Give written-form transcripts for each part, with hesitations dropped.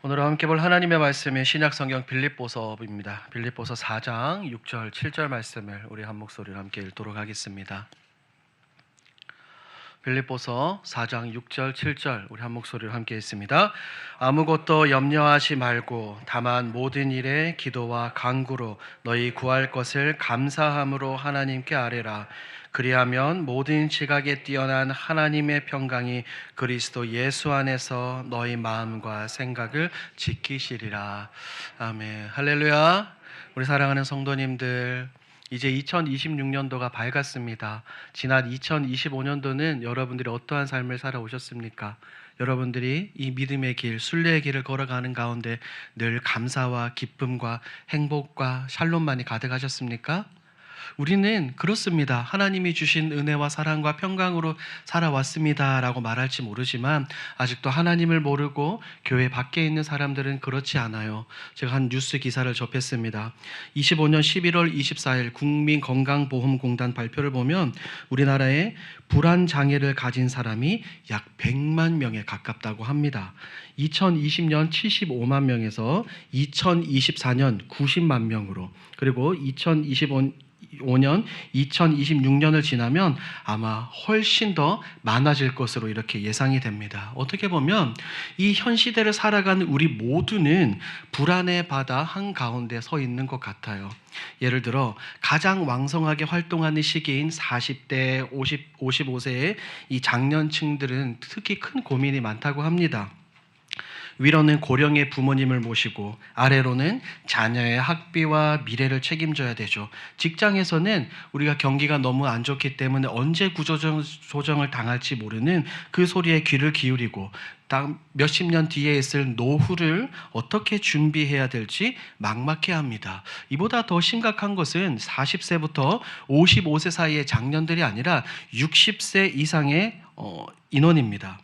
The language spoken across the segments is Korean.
오늘 함께 볼 하나님의 말씀이 신약성경 빌립보서입니다. 빌립보서 4장 6절 7절 말씀을 우리 한 목소리로 함께 읽도록 하겠습니다. 빌립보서 4장 6절 7절 우리 한 목소리로 함께 읽습니다. 아무것도 염려하지 말고 다만 모든 일에 기도와 간구로 너희 구할 것을 감사함으로 하나님께 아뢰라. 그리하면 모든 지각에 뛰어난 하나님의 평강이 그리스도 예수 안에서 너희 마음과 생각을 지키시리라. 아멘. 할렐루야. 우리 사랑하는 성도님들, 이제 2026년도가 밝았습니다. 지난 2025년도는 여러분들이 어떠한 삶을 살아오셨습니까? 여러분들이 이 믿음의 길, 순례의 길을 걸어가는 가운데 늘 감사와 기쁨과 행복과 샬롬만이 가득하셨습니까? 우리는 그렇습니다. 하나님이 주신 은혜와 사랑과 평강으로 살아왔습니다 라고 말할지 모르지만 아직도 하나님을 모르고 교회 밖에 있는 사람들은 그렇지 않아요. 제가 한 뉴스 기사를 접했습니다. 25년 11월 24일 국민건강보험공단 발표를 보면 우리나라에 불안장애를 가진 사람이 약 100만 명에 가깝다고 합니다. 2020년 75만 명에서 2024년 90만 명으로, 그리고 2026년을 지나면 아마 훨씬 더 많아질 것으로 이렇게 예상이 됩니다. 어떻게 보면 이 현 시대를 살아가는 우리 모두는 불안의 바다 한가운데 서 있는 것 같아요. 예를 들어 가장 왕성하게 활동하는 시기인 40대, 55세의 이 장년층들은 특히 큰 고민이 많다고 합니다. 위로는 고령의 부모님을 모시고 아래로는 자녀의 학비와 미래를 책임져야 되죠. 직장에서는 우리가 경기가 너무 안 좋기 때문에 언제 구조조정을 당할지 모르는 그 소리에 귀를 기울이고 몇십 년 뒤에 있을 노후를 어떻게 준비해야 될지 막막해합니다. 이보다 더 심각한 것은 40세부터 55세 사이의 장년들이 아니라 60세 이상의 인원입니다.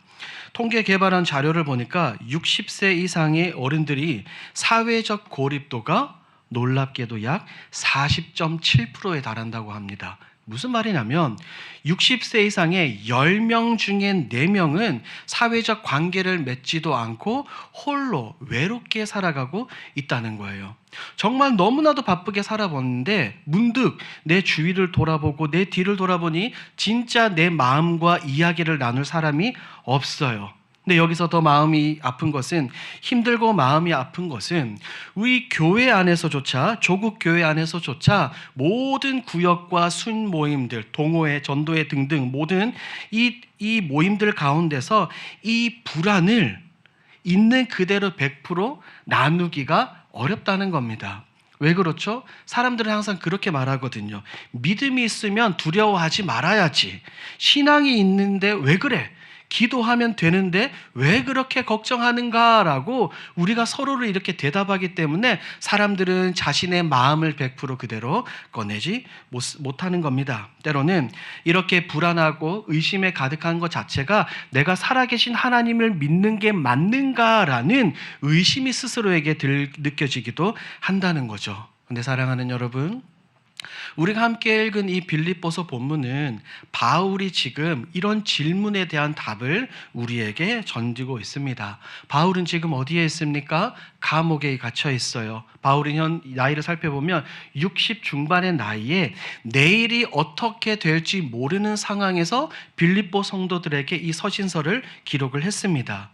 통계 개발한 자료를 보니까 60세 이상의 어른들이 사회적 고립도가 놀랍게도 약 40.7%에 달한다고 합니다. 무슨 말이냐면 60세 이상의 10명 중에 4명은 사회적 관계를 맺지도 않고 홀로 외롭게 살아가고 있다는 거예요. 정말 너무나도 바쁘게 살아보는데 문득 내 주위를 돌아보고 내 뒤를 돌아보니 진짜 내 마음과 이야기를 나눌 사람이 없어요. 근데 여기서 더 마음이 아픈 것은, 힘들고 마음이 아픈 것은 우리 교회 안에서조차, 조국 교회 안에서조차 모든 구역과 순모임들, 동호회, 전도회 등등 모든 이 모임들 가운데서 이 불안을 있는 그대로 100% 나누기가 어렵다는 겁니다. 왜 그렇죠? 사람들은 항상 그렇게 말하거든요. 믿음이 있으면 두려워하지 말아야지. 신앙이 있는데 왜 그래? 기도하면 되는데 왜 그렇게 걱정하는가라고 우리가 서로를 이렇게 대답하기 때문에 사람들은 자신의 마음을 100% 그대로 꺼내지 못하는 겁니다. 때로는 이렇게 불안하고 의심에 가득한 것 자체가 내가 살아계신 하나님을 믿는 게 맞는가라는 의심이 스스로에게 느껴지기도 한다는 거죠. 근데 사랑하는 여러분, 우리가 함께 읽은 이 빌립보서 본문은 바울이 지금 이런 질문에 대한 답을 우리에게 전지고 있습니다. 바울은 지금 어디에 있습니까? 감옥에 갇혀 있어요. 바울이 현 나이를 살펴보면 60 중반의 나이에 내일이 어떻게 될지 모르는 상황에서 빌립보 성도들에게 이 서신서를 기록을 했습니다.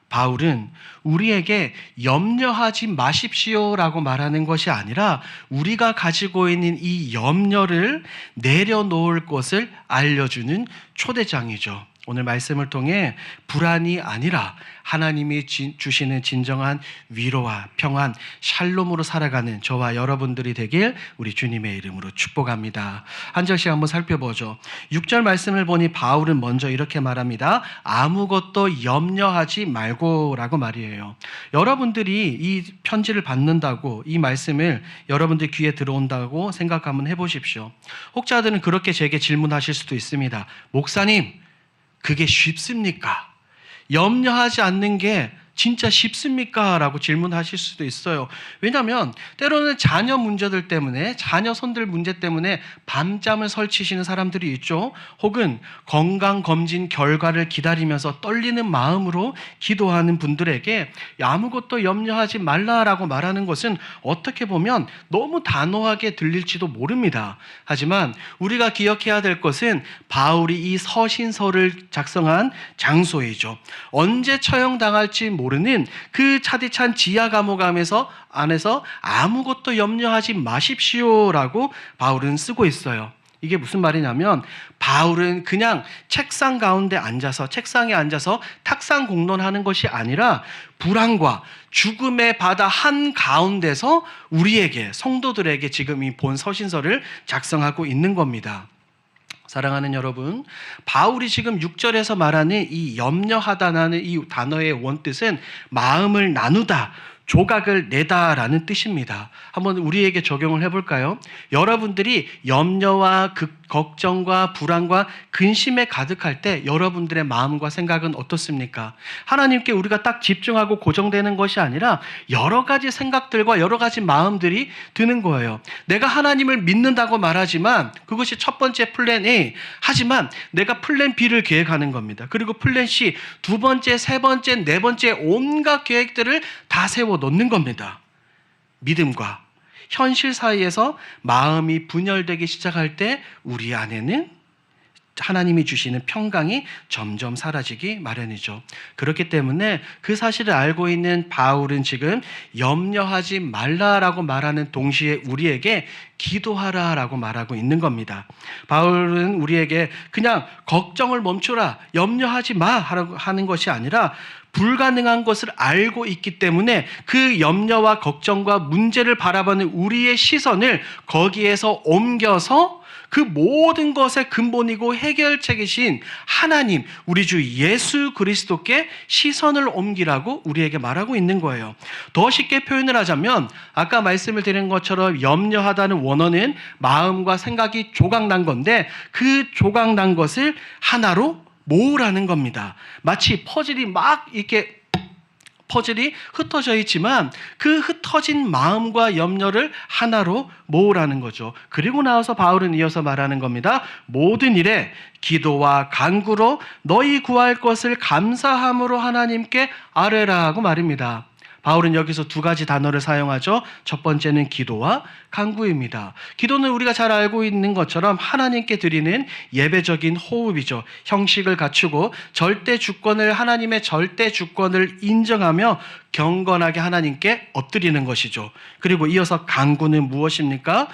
바울은 우리에게 염려하지 마십시오라고 말하는 것이 아니라 우리가 가지고 있는 이 염려를 내려놓을 것을 알려주는 초대장이죠. 오늘 말씀을 통해 불안이 아니라 하나님이 주시는 진정한 위로와 평안, 샬롬으로 살아가는 저와 여러분들이 되길 우리 주님의 이름으로 축복합니다. 한 절씩 한번 살펴보죠. 6절 말씀을 보니 바울은 먼저 이렇게 말합니다. 아무것도 염려하지 말고 라고 말이에요. 여러분들이 이 편지를 받는다고, 이 말씀을 여러분들 귀에 들어온다고 생각 한번 해보십시오. 혹자들은 그렇게 제게 질문하실 수도 있습니다. 목사님, 그게 쉽습니까? 염려하지 않는 게 진짜 쉽습니까? 라고 질문하실 수도 있어요. 왜냐하면 때로는 자녀 문제들 때문에, 자녀 손들 문제 때문에 밤잠을 설치시는 사람들이 있죠. 혹은 건강검진 결과를 기다리면서 떨리는 마음으로 기도하는 분들에게 아무것도 염려하지 말라라고 말하는 것은 어떻게 보면 너무 단호하게 들릴지도 모릅니다. 하지만 우리가 기억해야 될 것은 바울이 이 서신서를 작성한 장소이죠. 언제 처형당할지 모르는 그 차디찬 지하 감옥 안에서 아무것도 염려하지 마십시오라고 바울은 쓰고 있어요. 이게 무슨 말이냐면 바울은 그냥 책상에 앉아서 탁상 공론하는 것이 아니라 불안과 죽음의 바다 한가운데서 우리에게, 성도들에게 지금 이 본 서신서를 작성하고 있는 겁니다. 사랑하는 여러분, 바울이 지금 6절에서 말하는 이 염려하다라는 이 단어의 원뜻은 마음을 나누다, 조각을 내다라는 뜻입니다. 한번 우리에게 적용을 해볼까요? 여러분들이 염려와 걱정과 불안과 근심에 가득할 때 여러분들의 마음과 생각은 어떻습니까? 하나님께 우리가 딱 집중하고 고정되는 것이 아니라 여러 가지 생각들과 여러 가지 마음들이 드는 거예요. 내가 하나님을 믿는다고 말하지만 그것이 첫 번째 플랜 A, 하지만 내가 플랜 B를 계획하는 겁니다. 그리고 플랜 C, 두 번째, 세 번째, 네 번째 온갖 계획들을 다 세워 놓는 겁니다. 믿음과 현실 사이에서 마음이 분열되기 시작할 때 우리 안에는 하나님이 주시는 평강이 점점 사라지기 마련이죠. 그렇기 때문에 그 사실을 알고 있는 바울은 지금 염려하지 말라라고 말하는 동시에 우리에게 기도하라라고 말하고 있는 겁니다. 바울은 우리에게 그냥 걱정을 멈추라, 염려하지 마 하는 것이 아니라 불가능한 것을 알고 있기 때문에 그 염려와 걱정과 문제를 바라보는 우리의 시선을 거기에서 옮겨서 그 모든 것의 근본이고 해결책이신 하나님, 우리 주 예수 그리스도께 시선을 옮기라고 우리에게 말하고 있는 거예요. 더 쉽게 표현을 하자면 아까 말씀을 드린 것처럼 염려하다는 원어는 마음과 생각이 조각난 건데 그 조각난 것을 하나로 모으라는 겁니다. 마치 퍼즐이 흩어져 있지만 그 흩어진 마음과 염려를 하나로 모으라는 거죠. 그리고 나와서 바울은 이어서 말하는 겁니다. 모든 일에 기도와 간구로 너희 구할 것을 감사함으로 하나님께 아뢰라고 말입니다. 바울은 여기서 두 가지 단어를 사용하죠. 첫 번째는 기도와 간구입니다. 기도는 우리가 잘 알고 있는 것처럼 하나님께 드리는 예배적인 호흡이죠. 형식을 갖추고 하나님의 절대 주권을 인정하며 경건하게 하나님께 엎드리는 것이죠. 그리고 이어서 간구는 무엇입니까?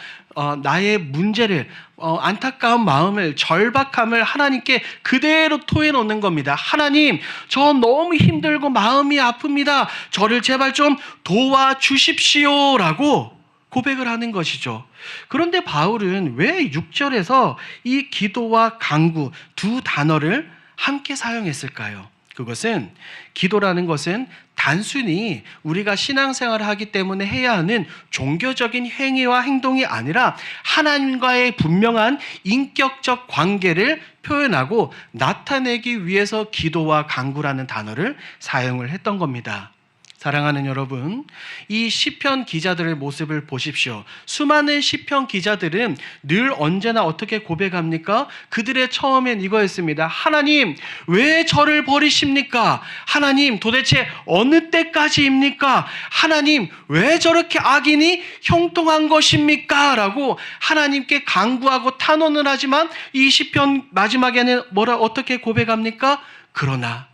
나의 문제를, 안타까운 마음을, 절박함을 하나님께 그대로 토해놓는 겁니다. 하나님, 저 너무 힘들고 마음이 아픕니다. 저를 제발 좀 도와주십시오라고 고백을 하는 것이죠. 그런데 바울은 왜 6절에서 이 기도와 간구 두 단어를 함께 사용했을까요? 그것은 기도라는 것은 단순히 우리가 신앙생활을 하기 때문에 해야 하는 종교적인 행위와 행동이 아니라 하나님과의 분명한 인격적 관계를 표현하고 나타내기 위해서 기도와 간구라는 단어를 사용을 했던 겁니다. 사랑하는 여러분, 이 시편 기자들의 모습을 보십시오. 수많은 시편 기자들은 늘 언제나 어떻게 고백합니까? 그들의 처음엔 이거였습니다. 하나님, 왜 저를 버리십니까? 하나님, 도대체 어느 때까지입니까? 하나님, 왜 저렇게 악인이 형통한 것입니까? 라고 하나님께 간구하고 탄원을 하지만 이 시편 마지막에는 어떻게 고백합니까? 그러나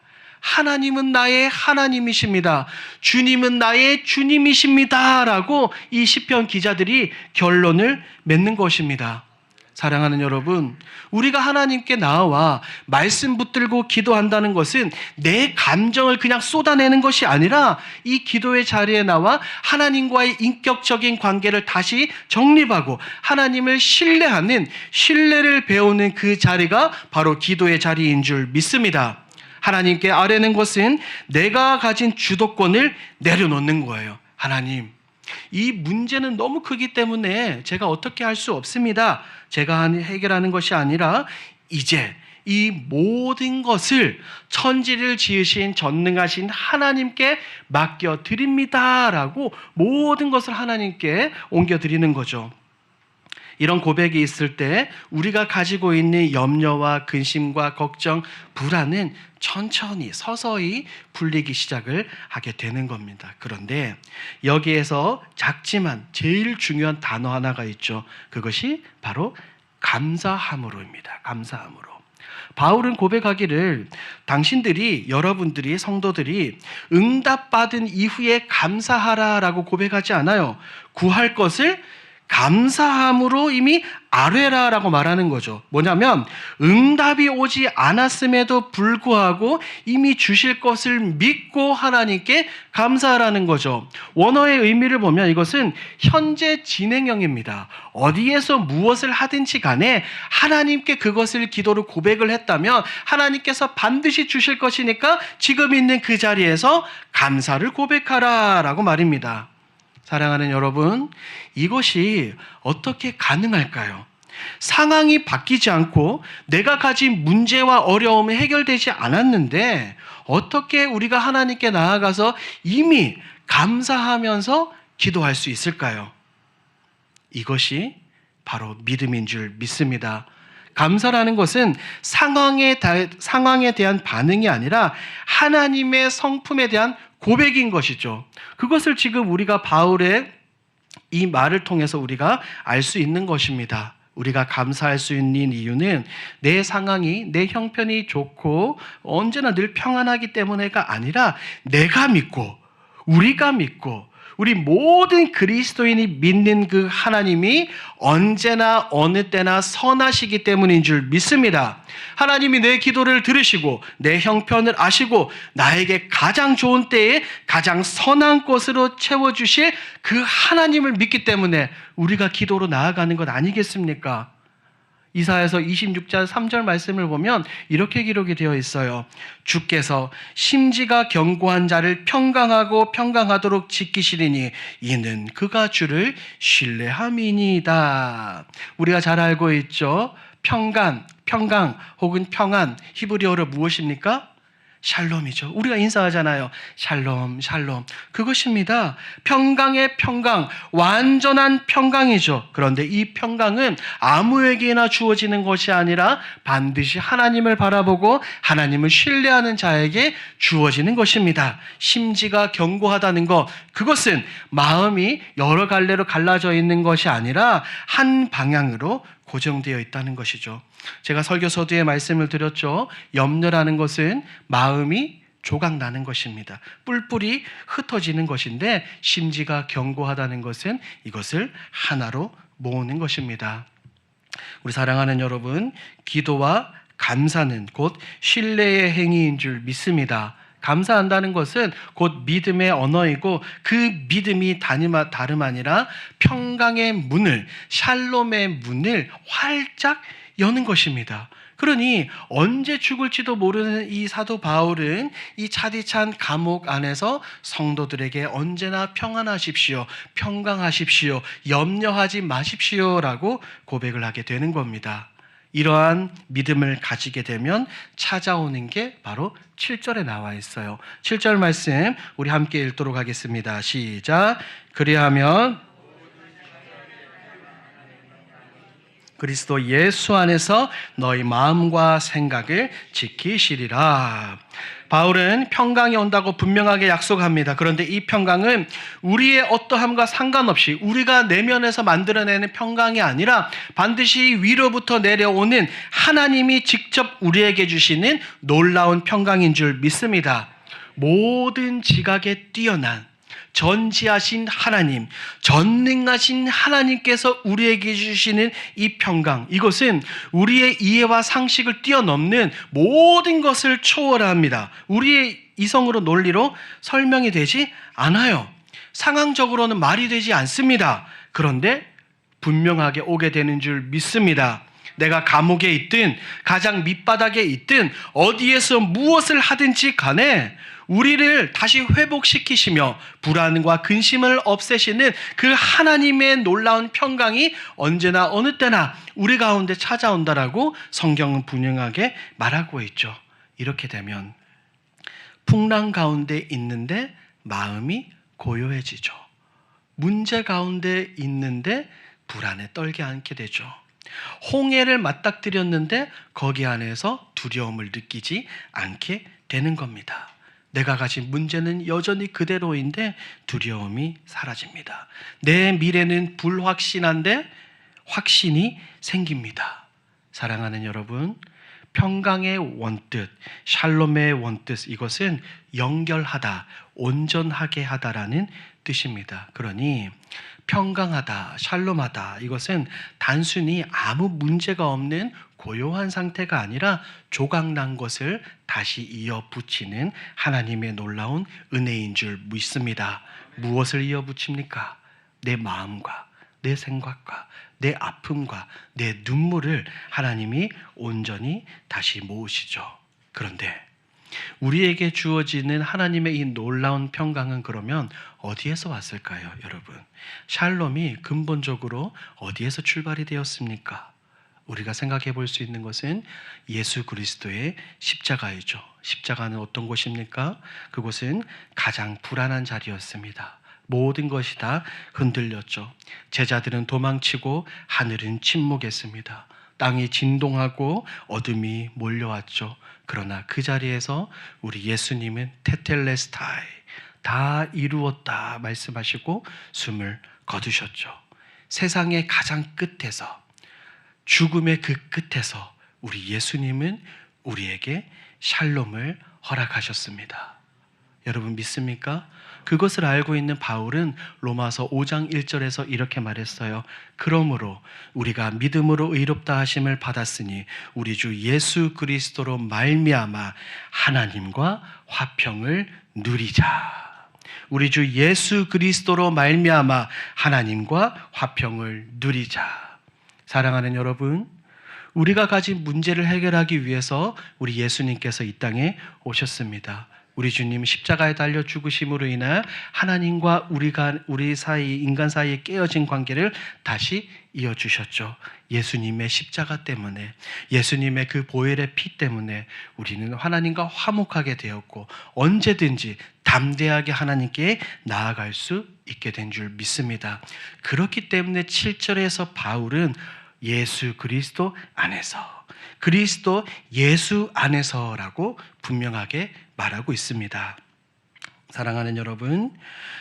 하나님은 나의 하나님이십니다. 주님은 나의 주님이십니다. 라고 이 시편 기자들이 결론을 맺는 것입니다. 사랑하는 여러분, 우리가 하나님께 나와 말씀 붙들고 기도한다는 것은 내 감정을 그냥 쏟아내는 것이 아니라 이 기도의 자리에 나와 하나님과의 인격적인 관계를 다시 정립하고 하나님을 신뢰하는, 신뢰를 배우는 그 자리가 바로 기도의 자리인 줄 믿습니다. 하나님께 아뢰는 것은 내가 가진 주도권을 내려놓는 거예요. 하나님, 이 문제는 너무 크기 때문에 제가 어떻게 할 수 없습니다. 제가 해결하는 것이 아니라 이제 이 모든 것을 천지를 지으신 전능하신 하나님께 맡겨드립니다라고 모든 것을 하나님께 옮겨드리는 거죠. 이런 고백이 있을 때 우리가 가지고 있는 염려와 근심과 걱정, 불안은 천천히 서서히 풀리기 시작을 하게 되는 겁니다. 그런데 여기에서 작지만 제일 중요한 단어 하나가 있죠. 그것이 바로 감사함으로입니다. 감사함으로. 바울은 고백하기를 당신들이, 여러분들이, 성도들이 응답받은 이후에 감사하라라고 고백하지 않아요. 구할 것을 감사함으로 이미 아뢰라라고 말하는 거죠. 뭐냐면 응답이 오지 않았음에도 불구하고 이미 주실 것을 믿고 하나님께 감사하라는 거죠. 원어의 의미를 보면 이것은 현재 진행형입니다. 어디에서 무엇을 하든지 간에 하나님께 그것을 기도로 고백을 했다면 하나님께서 반드시 주실 것이니까 지금 있는 그 자리에서 감사를 고백하라라고 말입니다. 사랑하는 여러분, 이것이 어떻게 가능할까요? 상황이 바뀌지 않고 내가 가진 문제와 어려움이 해결되지 않았는데 어떻게 우리가 하나님께 나아가서 이미 감사하면서 기도할 수 있을까요? 이것이 바로 믿음인 줄 믿습니다. 감사라는 것은 상황에 대한 반응이 아니라 하나님의 성품에 대한 고백인 것이죠. 그것을 지금 우리가 바울의 이 말을 통해서 우리가 알 수 있는 것입니다. 우리가 감사할 수 있는 이유는 내 상황이, 내 형편이 좋고 언제나 늘 평안하기 때문에가 아니라 내가 믿고, 우리가 믿고, 우리 모든 그리스도인이 믿는 그 하나님이 언제나 어느 때나 선하시기 때문인 줄 믿습니다. 하나님이 내 기도를 들으시고 내 형편을 아시고 나에게 가장 좋은 때에 가장 선한 것으로 채워주실 그 하나님을 믿기 때문에 우리가 기도로 나아가는 것 아니겠습니까? 이사야서 26장 3절 말씀을 보면 이렇게 기록이 되어 있어요. 주께서 심지가 견고한 자를 평강하도록 지키시리니 이는 그가 주를 신뢰함이니이다. 우리가 잘 알고 있죠. 평강 혹은 평안, 히브리어로 무엇입니까? 샬롬이죠. 우리가 인사하잖아요. 샬롬. 그것입니다. 평강의 평강, 완전한 평강이죠. 그런데 이 평강은 아무에게나 주어지는 것이 아니라 반드시 하나님을 바라보고 하나님을 신뢰하는 자에게 주어지는 것입니다. 심지가 견고하다는 것, 그것은 마음이 여러 갈래로 갈라져 있는 것이 아니라 한 방향으로 고정되어 있다는 것이죠. 제가 설교 서두에 말씀을 드렸죠. 염려라는 것은 마음이 조각나는 것입니다. 뿔뿔이 흩어지는 것인데 심지가 견고하다는 것은 이것을 하나로 모으는 것입니다. 우리 사랑하는 여러분, 기도와 감사는 곧 신뢰의 행위인 줄 믿습니다. 감사한다는 것은 곧 믿음의 언어이고 그 믿음이 다름 아니라 평강의 문을, 샬롬의 문을 활짝 여는 것입니다. 그러니 언제 죽을지도 모르는 이 사도 바울은 이 차디찬 감옥 안에서 성도들에게 언제나 평안하십시오, 평강하십시오, 염려하지 마십시오라고 고백을 하게 되는 겁니다. 이러한 믿음을 가지게 되면 찾아오는 게 바로 7절에 나와 있어요. 7절 말씀 우리 함께 읽도록 하겠습니다. 시작. 그리하면 그리스도 예수 안에서 너희 마음과 생각을 지키시리라. 바울은 평강이 온다고 분명하게 약속합니다. 그런데 이 평강은 우리의 어떠함과 상관없이 우리가 내면에서 만들어내는 평강이 아니라 반드시 위로부터 내려오는 하나님이 직접 우리에게 주시는 놀라운 평강인 줄 믿습니다. 모든 지각에 뛰어난 전지하신 하나님, 전능하신 하나님께서 우리에게 주시는 이 평강, 이것은 우리의 이해와 상식을 뛰어넘는 모든 것을 초월합니다. 우리의 이성으로 논리로 설명이 되지 않아요. 상황적으로는 말이 되지 않습니다. 그런데 분명하게 오게 되는 줄 믿습니다. 내가 감옥에 있든 가장 밑바닥에 있든 어디에서 무엇을 하든지 간에 우리를 다시 회복시키시며 불안과 근심을 없애시는 그 하나님의 놀라운 평강이 언제나 어느 때나 우리 가운데 찾아온다라고 성경은 분명하게 말하고 있죠. 이렇게 되면 풍랑 가운데 있는데 마음이 고요해지죠. 문제 가운데 있는데 불안에 떨게 않게 되죠. 홍해를 맞닥뜨렸는데 거기 안에서 두려움을 느끼지 않게 되는 겁니다. 내가 가진 문제는 여전히 그대로인데 두려움이 사라집니다. 내 미래는 불확실한데 확신이 생깁니다. 사랑하는 여러분, 평강의 원뜻, 샬롬의 원뜻, 이것은 연결하다, 온전하게 하다라는 뜻입니다. 그러니 평강하다, 샬롬하다, 이것은 단순히 아무 문제가 없는 고요한 상태가 아니라 조각난 것을 다시 이어붙이는 하나님의 놀라운 은혜인 줄 믿습니다. 무엇을 이어붙입니까? 내 마음과 내 생각과 내 아픔과 내 눈물을 하나님이 온전히 다시 모으시죠. 그런데 우리에게 주어지는 하나님의 이 놀라운 평강은 그러면 어디에서 왔을까요, 여러분? 샬롬이 근본적으로 어디에서 출발이 되었습니까? 우리가 생각해 볼 수 있는 것은 예수 그리스도의 십자가이죠. 십자가는 어떤 곳입니까? 그곳은 가장 불안한 자리였습니다. 모든 것이 다 흔들렸죠. 제자들은 도망치고 하늘은 침묵했습니다. 땅이 진동하고 어둠이 몰려왔죠. 그러나 그 자리에서 우리 예수님은 테텔레스타이, 다 이루었다 말씀하시고 숨을 거두셨죠. 세상의 가장 끝에서, 죽음의 그 끝에서 우리 예수님은 우리에게 샬롬을 허락하셨습니다. 여러분 믿습니까? 그것을 알고 있는 바울은 로마서 5장 1절에서 이렇게 말했어요. 그러므로 우리가 믿음으로 의롭다 하심을 받았으니 우리 주 예수 그리스도로 말미암아 하나님과 화평을 누리자. 우리 주 예수 그리스도로 말미암아 하나님과 화평을 누리자. 사랑하는 여러분, 우리가 가진 문제를 해결하기 위해서 우리 예수님께서 이 땅에 오셨습니다. 우리 주님 십자가에 달려 죽으심으로 인해 하나님과 우리 사이, 인간 사이에 깨어진 관계를 다시 이어주셨죠. 예수님의 십자가 때문에, 예수님의 그 보혈의 피 때문에 우리는 하나님과 화목하게 되었고 언제든지 담대하게 하나님께 나아갈 수 있게 된 줄 믿습니다. 그렇기 때문에 7절에서 바울은 예수 그리스도 안에서, 그리스도 예수 안에서라고 분명하게 말하고 있습니다. 사랑하는 여러분,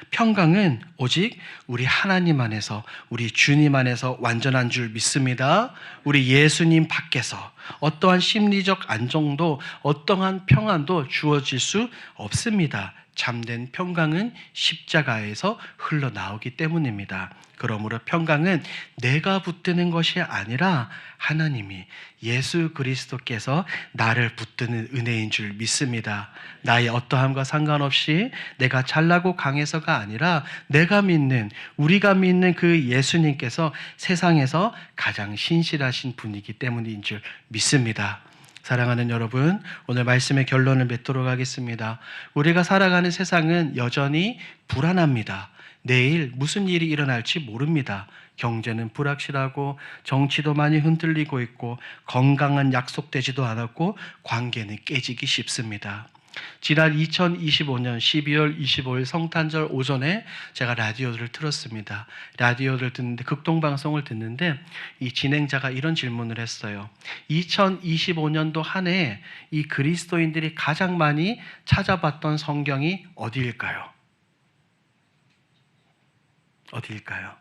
평강은 오직 우리 하나님 안에서, 우리 주님 안에서 완전한 줄 믿습니다. 우리 예수님 밖에서 어떠한 심리적 안정도, 어떠한 평안도 주어질 수 없습니다. 참된 평강은 십자가에서 흘러나오기 때문입니다. 그러므로 평강은 내가 붙드는 것이 아니라 하나님이, 예수 그리스도께서 나를 붙드는 은혜인 줄 믿습니다. 나의 어떠함과 상관없이 내가 잘나고 강해서가 아니라 내가 믿는, 우리가 믿는 그 예수님께서 세상에서 가장 신실하신 분이기 때문인 줄 믿습니다. 사랑하는 여러분, 오늘 말씀의 결론을 맺도록 하겠습니다. 우리가 살아가는 세상은 여전히 불안합니다. 내일 무슨 일이 일어날지 모릅니다. 경제는 불확실하고 정치도 많이 흔들리고 있고 건강은 약속되지도 않았고 관계는 깨지기 쉽습니다. 지난 2025년 12월 25일 성탄절 오전에 제가 라디오를 틀었습니다. 라디오를 듣는데, 극동방송을 듣는데 이 진행자가 이런 질문을 했어요. 2025년도 한 해 이 그리스도인들이 가장 많이 찾아봤던 성경이 어디일까요? 어디일까요?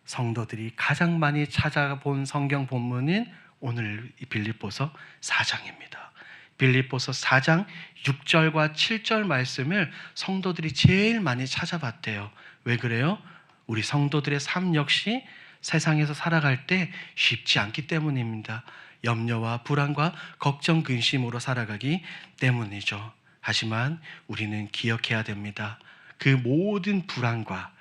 성도들이 가장 많이 찾아본 성경 본문은 오늘 빌립보서 4장입니다. 빌립보서 4장 6절과 7절 말씀을 성도들이 제일 많이 찾아봤대요. 왜 그래요? 우리 성도들의 삶 역시 세상에서 살아갈 때 쉽지 않기 때문입니다. 염려와 불안과 걱정, 근심으로 살아가기 때문이죠. 하지만 우리는 기억해야 됩니다. 그 모든 불안과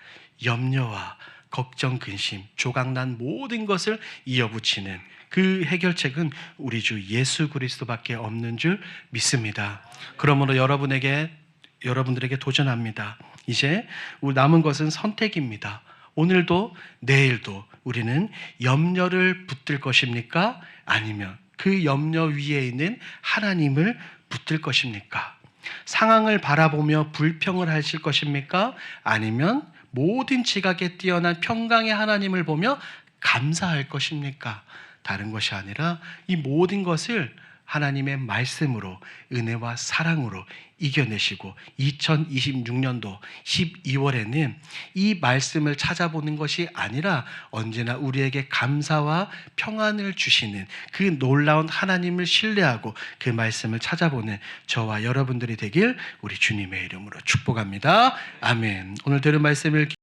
염려와 걱정, 근심, 조각난 모든 것을 이어붙이는 그 해결책은 우리 주 예수 그리스도밖에 없는 줄 믿습니다. 그러므로 여러분들에게 도전합니다. 이제 남은 것은 선택입니다. 오늘도 내일도 우리는 염려를 붙들 것입니까? 아니면 그 염려 위에 있는 하나님을 붙들 것입니까? 상황을 바라보며 불평을 하실 것입니까? 아니면 모든 지각에 뛰어난 평강의 하나님을 보며 감사할 것입니까? 다른 것이 아니라 이 모든 것을 하나님의 말씀으로 은혜와 사랑으로 이겨내시고 2026년도 12월에는 이 말씀을 찾아보는 것이 아니라 언제나 우리에게 감사와 평안을 주시는 그 놀라운 하나님을 신뢰하고 그 말씀을 찾아보는 저와 여러분들이 되길 우리 주님의 이름으로 축복합니다. 아멘. 오늘 들은 말씀을